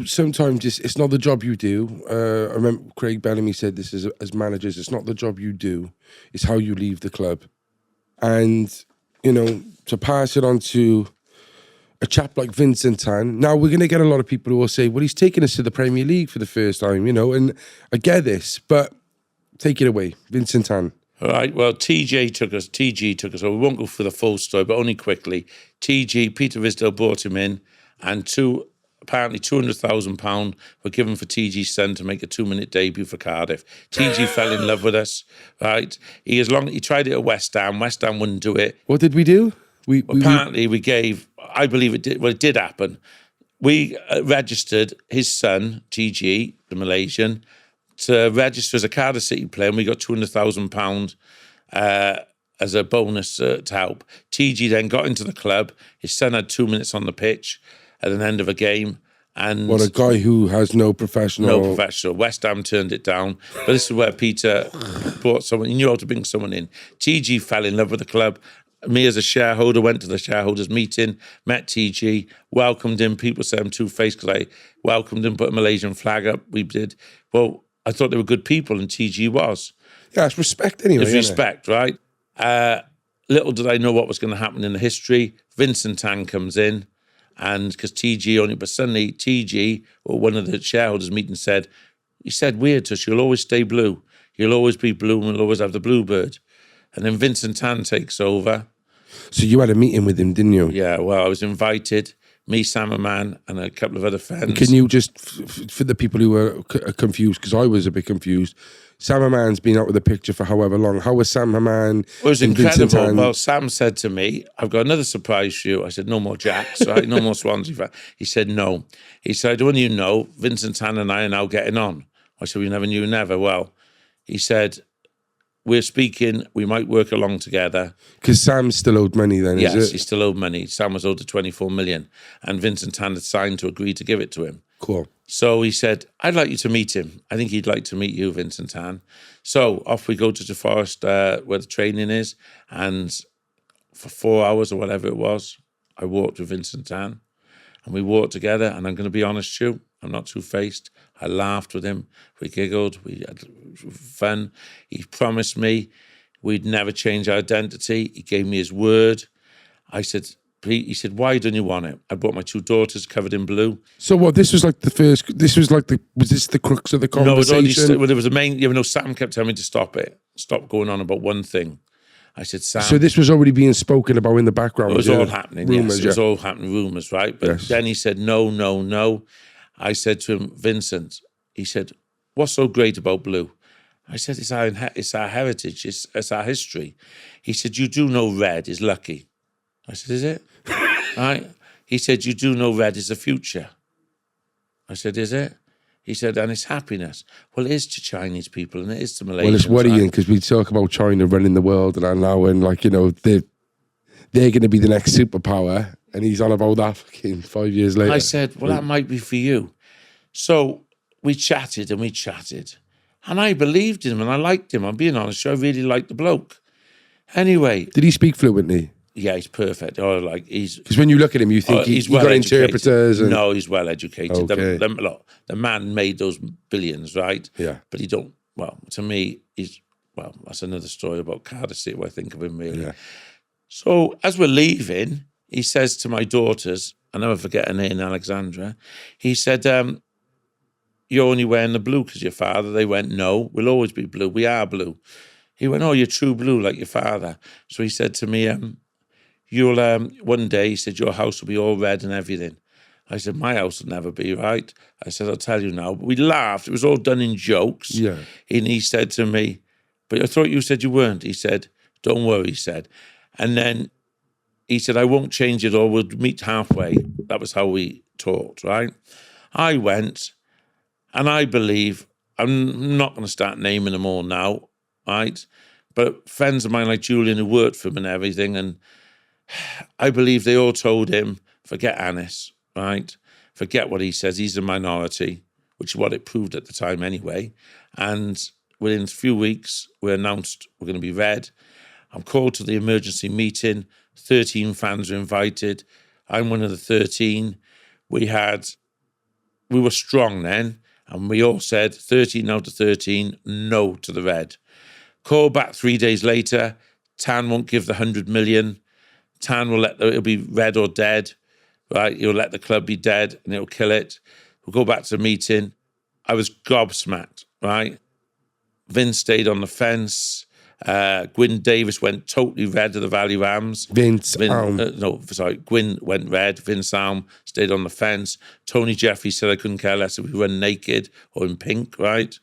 sometimes it's not the job you do. I remember Craig Bellamy said this as managers, it's not the job you do, it's how you leave the club. And, to pass it on to a chap like Vincent Tan, now we're going to get a lot of people who will say, well, he's taking us to the Premier League for the first time, and I get this, but take it away, Vincent Tan. All right, well, TG took us, so we won't go through the full story, but only quickly. TG, Peter Risdale brought him in, and apparently £200,000 were given for TG's son to make a 2-minute debut for Cardiff. TG fell in love with us, right? He tried it at West Ham. West Ham wouldn't do it. What did we do? We gave, I believe it did, well, it did happen. We registered his son, TG, the Malaysian, to register as a Cardiff City player, and we got £200,000 as a bonus to help. TG then got into the club. His son had 2 minutes on the pitch at an end of a game. And what, a guy who has no professional... West Ham turned it down. But this is where Peter brought someone. He knew how to bring someone in. TG fell in love with the club. Me as a shareholder went to the shareholders meeting, met TG, welcomed him. People said I'm two-faced because I welcomed him, put a Malaysian flag up. We did. Well, I thought they were good people, and TG was. Yeah, it's respect anyway. It's respect, right? Little did I know what was going to happen in the history. Vincent Tan comes in, and because but suddenly TG, or one of the shareholders meeting he said weird to us, you'll always stay blue. You'll always be blue, and we'll always have the Bluebird. And then Vincent Tan takes over. So you had a meeting with him, didn't you? Yeah, well, I was invited, me, Sam Man, and a couple of other friends. Can you just, for the people who are confused, because I was a bit confused, Sam Man's been out with a picture for however long. How was Sam Man? It was incredible. Well, Sam said to me, I've got another surprise for you. I said, no more Jacks, right? No more Swansea. He said, no. He said, when you know, Vincent Tan and I are now getting on. I said, we never knew never. Well, he said, we're speaking, we might work along together. Because Sam's still owed money then, yes, is it? He still owed money. Sam was owed 24 million. And Vincent Tan had signed to agree to give it to him. Cool. So he said, I'd like you to meet him. I think he'd like to meet you, Vincent Tan. So off we go to the forest where the training is. And for 4 hours or whatever it was, I walked with Vincent Tan. And we walked together. And I'm going to be honest with you, I'm not two-faced. I laughed with him. We giggled. We had fun. He promised me we'd never change our identity. He gave me his word. I said, Pete, he said, why don't you want it? I brought my 2 daughters covered in blue. So what, was this the crux of the conversation? No, there was a main, Sam kept telling me to stop it. Stop going on about one thing. I said, Sam. So this was already being spoken about in the background? It was all happening, rumours, yes. It was all happening, rumours, right? But then he said, no. I said to him, Vincent, he said, what's so great about blue? I said, it's our heritage, it's our history. He said, you do know red is lucky. I said, is it? Right? He said, you do know red is the future. I said, is it? He said, and it's happiness. Well, it is to Chinese people and it is to Malaysians. Well, it's worrying because we talk about China running the world and allowing, they're going to be the next superpower. And he's on about that fucking 5 years later. I said, well, that might be for you. So we chatted. And I believed in him and I liked him. I'm being honest, I really liked the bloke. Anyway. Did he speak fluently? Yeah, he's perfect. Because when you look at him, you think he's got interpreters. No, he's well educated. Okay. The man made those billions, right? Yeah. But to me, that's another story about Cardiff City where I think of him really. Yeah. So as we're leaving, he says to my daughters, I never forget her name, Alexandra, he said, you're only wearing the blue because your father. They went, no, we'll always be blue. We are blue. He went, oh, you're true blue like your father. So he said to me, you'll, one day, he said, your house will be all red and everything. I said, my house will never be, right? I said, I'll tell you now. But we laughed. It was all done in jokes. Yeah. And he said to me, but I thought you said you weren't. He said, don't worry, he said. And then he said, I won't change it all. We'll meet halfway. That was how we talked, right? I went, and I believe, I'm not going to start naming them all now, right? But friends of mine like Julian who worked for him and everything, and I believe they all told him, forget Anis, right? Forget what he says. He's a minority, which is what it proved at the time anyway. And within a few weeks, we announced we're going to be red. I'm called to the emergency meeting. 13 fans are invited. I'm one of the 13. We had we were strong then, and we all said 13 out of 13, no to the red. Call back 3 days later, Tan won't give the 100 million. Tan will it'll be red or dead, right? He'll let the club be dead and it'll kill it. We'll go back to the meeting. I was gobsmacked, right? Vince stayed on the fence. Gwyn Davis went totally red to the Valley Rams. Gwyn went red. Vince stayed on the fence. Tony Jeffrey said I couldn't care less if we run naked or in pink, right?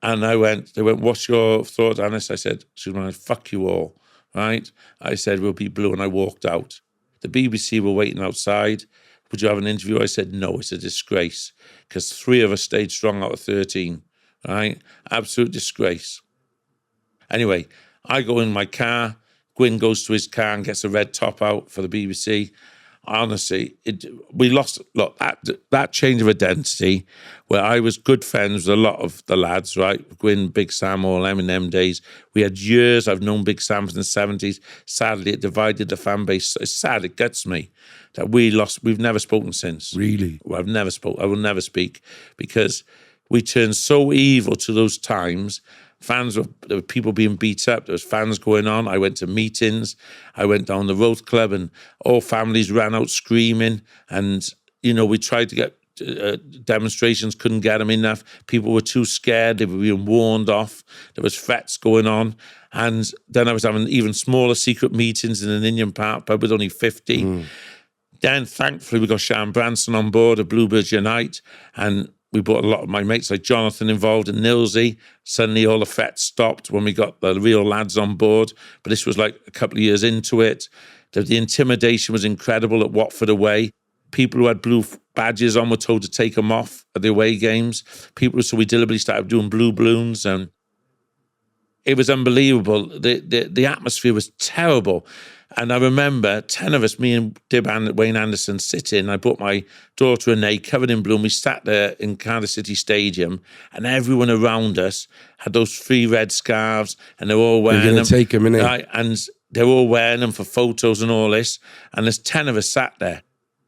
And they went, what's your thought, Anis? I said, fuck you all, right? I said, we'll be blue, and I walked out. The BBC were waiting outside. Would you have an interview? I said, no, it's a disgrace, because 3 of us stayed strong out of 13, right? Absolute disgrace. Anyway, I go in my car. Gwyn goes to his car and gets a red top out for the BBC. Honestly, we lost. Look, that change of identity, where I was good friends with a lot of the lads, right? Gwyn, Big Sam, all M&M days. We had years. I've known Big Sam from the 70s. Sadly, it divided the fan base. It's sad. It guts me that we lost. We've never spoken since. Really? Well, I will never speak, because we turned so evil to those times. There were people being beat up. There was fans going on. I went to meetings. I went down the Road Club, and all families ran out screaming. And, we tried to get demonstrations, couldn't get them enough. People were too scared. They were being warned off. There was threats going on. And then I was having even smaller secret meetings in an Indian Park pub with only 50. Then, thankfully, we got Sean Branson on board of Bluebirds Unite, and we brought a lot of my mates like Jonathan involved and Nilsey. Suddenly all the threats stopped when we got the real lads on board. But this was like a couple of years into it. The intimidation was incredible at Watford away. People who had blue badges on were told to take them off at the away games. So we deliberately started doing blue balloons, and it was unbelievable. The atmosphere was terrible. And I remember 10 of us, me and Dib and Wayne Anderson, sitting. I brought my daughter Renee, covered in blue, and we sat there in Cardiff City Stadium, and everyone around us had those 3 red scarves, and they're all wearing them. You're going to take them, innit? Right? And they're all wearing them for photos and all this. And there's 10 of us sat there.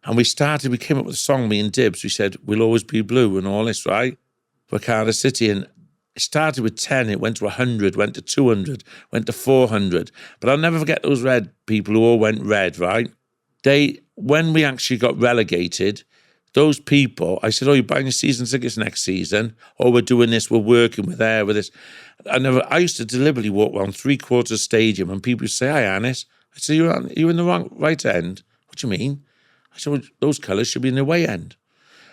And we came up with a song, me and Dibs. We said, we'll always be blue and all this, right? For Cardiff City. And it started with 10, it went to 100, went to 200, went to 400. But I'll never forget those red people who all went red, right? When we actually got relegated, those people, I said, you're buying your season tickets next season? We're doing this, we're working, we're there, with this. I used to deliberately walk around 3/4 stadium, and people would say, hi, Anis. I said, you're in the right end. What do you mean? I said, well, those colours should be in the away end.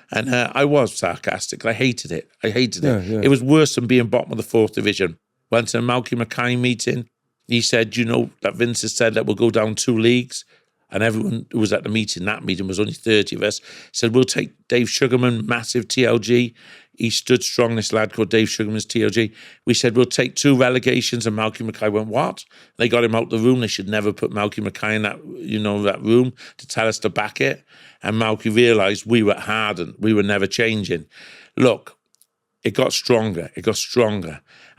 And I was sarcastic. I hated it. Yeah. It was worse than being bottom of the 4th division. Went to a Malky Mackay meeting. He said, that Vince has said that we'll go down 2 leagues. And everyone who was at the meeting, that meeting was only 30 of us, said, we'll take Dave Sugarman, massive TLG. He stood strong, this lad called Dave Sugarman's TLG. We said, we'll take 2 relegations. And Malky Mackay went, what? They got him out the room. They should never put Malky Mackay in that room to tell us to back it. And Malky realised we were hardened. We were never changing. Look, it got stronger.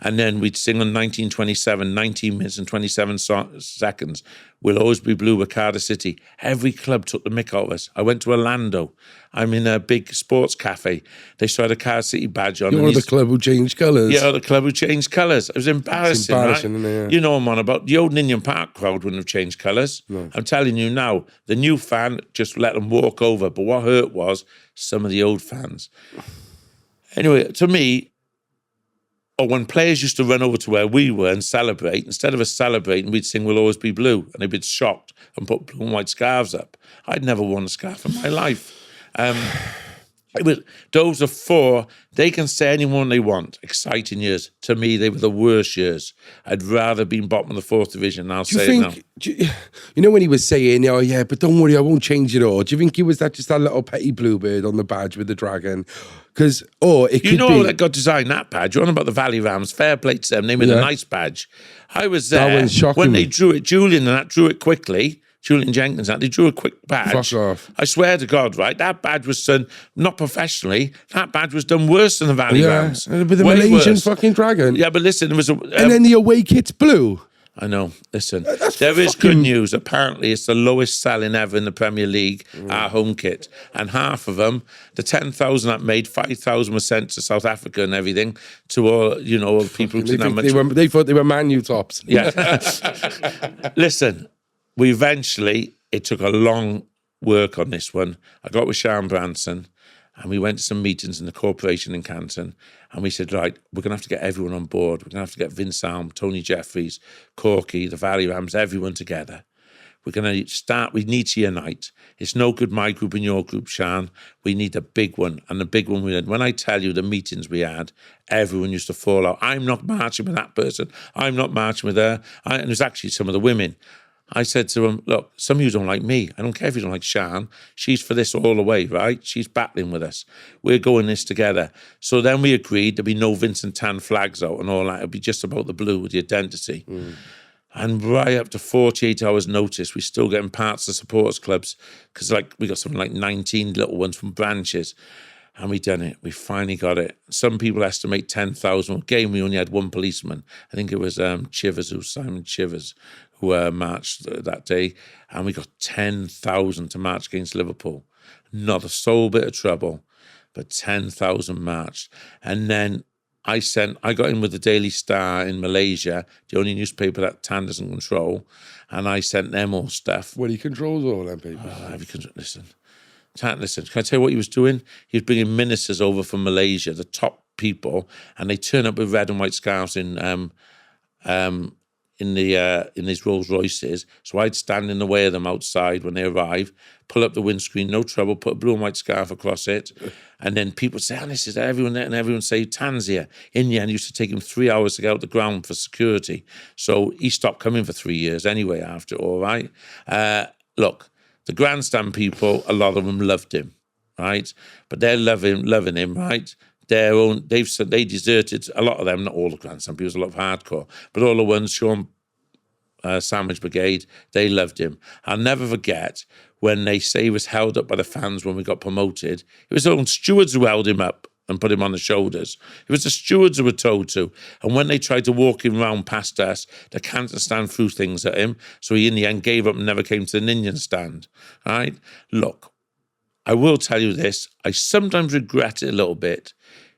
And then we'd sing on 1927, 19 minutes and 27 seconds. We'll always be blue with Cardiff City. Every club took the mick out of us. I went to Orlando. I'm in a big sports cafe. They saw the Cardiff City badge on. You're the club who changed colours. Yeah, the club who changed colours. It was embarrassing, it's embarrassing, right? Isn't it? Yeah. You know what I'm on about. The old Indian Park crowd wouldn't have changed colours. No. I'm telling you now, the new fan just let them walk over. But what hurt was some of the old fans. Anyway, to me, when players used to run over to where we were and celebrate, instead of us celebrating, we'd sing, we'll always be blue. And they'd be shocked and put blue and white scarves up. I'd never worn a scarf in my life. Those are 4, they can say anyone they want, exciting years. To me, they were the worst years. I'd rather been bottom of the 4th division, I'll say it now. You know when he was saying, but don't worry, I won't change it all. Do you think he was just that little petty bluebird on the badge with the dragon? Because, it could be... that got designed, that badge. You're on about the Valley Rams. Fair play to them. They made a nice badge. I was there that was shocking when they drew it. Julian and that drew it quickly. Julian Jenkins, they drew a quick badge. Fuck off. I swear to God, right? That badge was done, not professionally, that badge was done worse than the Valley Rams. With the Malaysian fucking dragon. Yeah, but listen, it was a... and then the away kit's blue. I know. Listen, That's there is good fucking- news. Apparently, it's the lowest selling ever in the Premier League, our home kit. And half of them, the 10,000 that made, 5,000 were sent to South Africa and everything, to all, all the people who They, didn't have think much. they thought they were Man U tops. Yeah. Listen, we eventually, it took a long work on this one. I got with Sean Branson and we went to some meetings in the corporation in Canton and we said, right, we're going to have to get everyone on board. We're going to have to get Vince Alm, Tony Jeffries, Corky, the Valley Rams, everyone together. We're going to start, we need to unite. It's no good my group and your group, Sean. We need a big one. And the big one we had, when I tell you the meetings we had, everyone used to fall out. I'm not marching with that person. I'm not marching with her. And it was actually some of the women. I said to them, look, some of you don't like me. I don't care if you don't like Sean. She's for this all the way, right? She's battling with us. We're going this together. So then we agreed there'd be no Vincent Tan flags out and all that. It'd be just about the blue with the identity. And right up to 48 hours notice, we're still getting parts of supporters clubs because we got something like 19 little ones from branches. And we done it. We finally got it. Some people estimate 10,000. Again, we only had one policeman. I think it was Simon Chivers, who marched that day. And we got 10,000 to march against Liverpool. Not a soul bit of trouble, but 10,000 marched. And then I got in with the Daily Star in Malaysia, the only newspaper that Tan doesn't control. And I sent them all stuff. Well, he controls all them papers. Listen, can I tell you what he was doing? He was bringing ministers over from Malaysia, the top people, and they turn up with red and white scarves in these Rolls Royces. So I'd stand in the way of them outside when they arrive, pull up the windscreen, no trouble, put a blue and white scarf across it, and then people say, this is everyone there, and everyone say, Tan's here. In the end, it used to take him 3 hours to get out the ground for security. So he stopped coming for 3 years anyway after it, all right? Look, the grandstand people, a lot of them loved him, right? But they're loving him, right? They deserted, a lot of them, not all the grandstand people, a lot of hardcore, but all the ones, Sean Sandwich Brigade, they loved him. I'll never forget when they say he was held up by the fans when we got promoted. It was own stewards who held him up and put him on the shoulders. It was the stewards who were told to. And when they tried to walk him round past us, the canter stand threw things at him. So he, in the end, gave up and never came to the Ninian stand. Right? Look, I will tell you this. I sometimes regret it a little bit.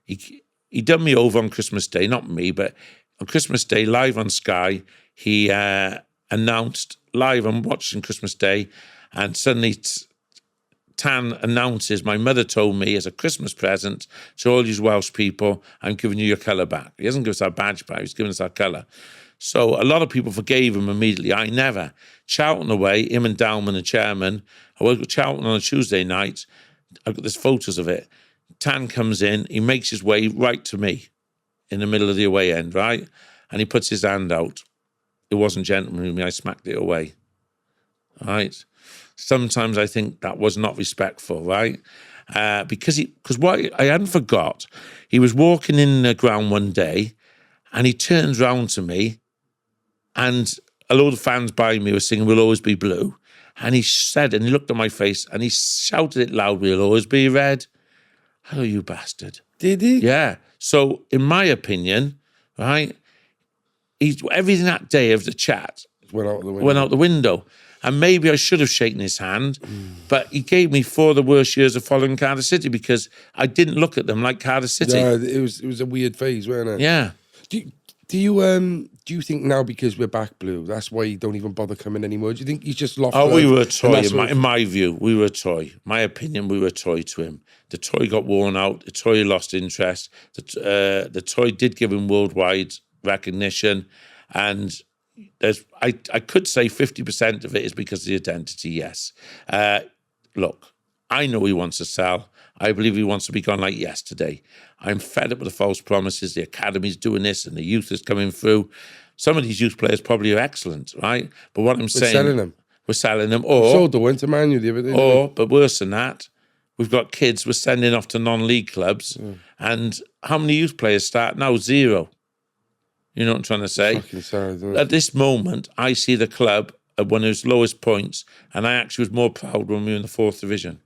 He done me over on Christmas Day, not me, but on Christmas Day, live on Sky, he announced, live, I'm watching Christmas Day, and suddenly Tan announces, my mother told me as a Christmas present to all you Welsh people, I'm giving you your colour back. He hasn't given us our badge back, he's given us our colour. So a lot of people forgave him immediately. I never. Charlton away, him and Dalman, the chairman, I worked with Charlton on a Tuesday night. I've got there's photos of it. Tan comes in, he makes his way right to me in the middle of the away end, right? And he puts his hand out. It wasn't gentlemanly, I smacked it away. Right? Sometimes I think that was not respectful, right? Because what I hadn't forgot, he was walking in the ground one day and he turns round to me and a load of fans by me were singing, We'll Always Be Blue. And he said, and he looked at my face and he shouted it loud, We'll always be red. Hello, you bastard. Did he? Yeah. So in my opinion, right, everything that day of the chat Went out the window. went out the window. And maybe I should have shaken his hand, but he gave me 4 of the worst years of following Cardiff City because I didn't look at them like Cardiff City. Yeah, it was a weird phase, wasn't it? Yeah. Do you think now because we're back blue, that's why you don't even bother coming anymore? Do you think he's just lost? Oh, we were a and toy. that's In my view, we were a toy. My opinion, we were a toy to him. The toy got worn out. The toy lost interest. The toy did give him worldwide recognition, and I could say 50% of it is because of the identity. Yes. Look, I know he wants to sell. I believe he wants to be gone like yesterday. I'm fed up with the false promises. The academy's doing this and the youth is coming through. Some of these youth players probably are excellent, right? But what I'm saying... We're selling them. Or... sold the Winter Man U the other day. But worse than that, we've got kids we're sending off to non-league clubs. And how many youth players start now? 0. You know what I'm trying to say? Fucking sad, isn't it? At this moment, I see the club at one of its lowest points, and I actually was more proud when we were in the 4th division.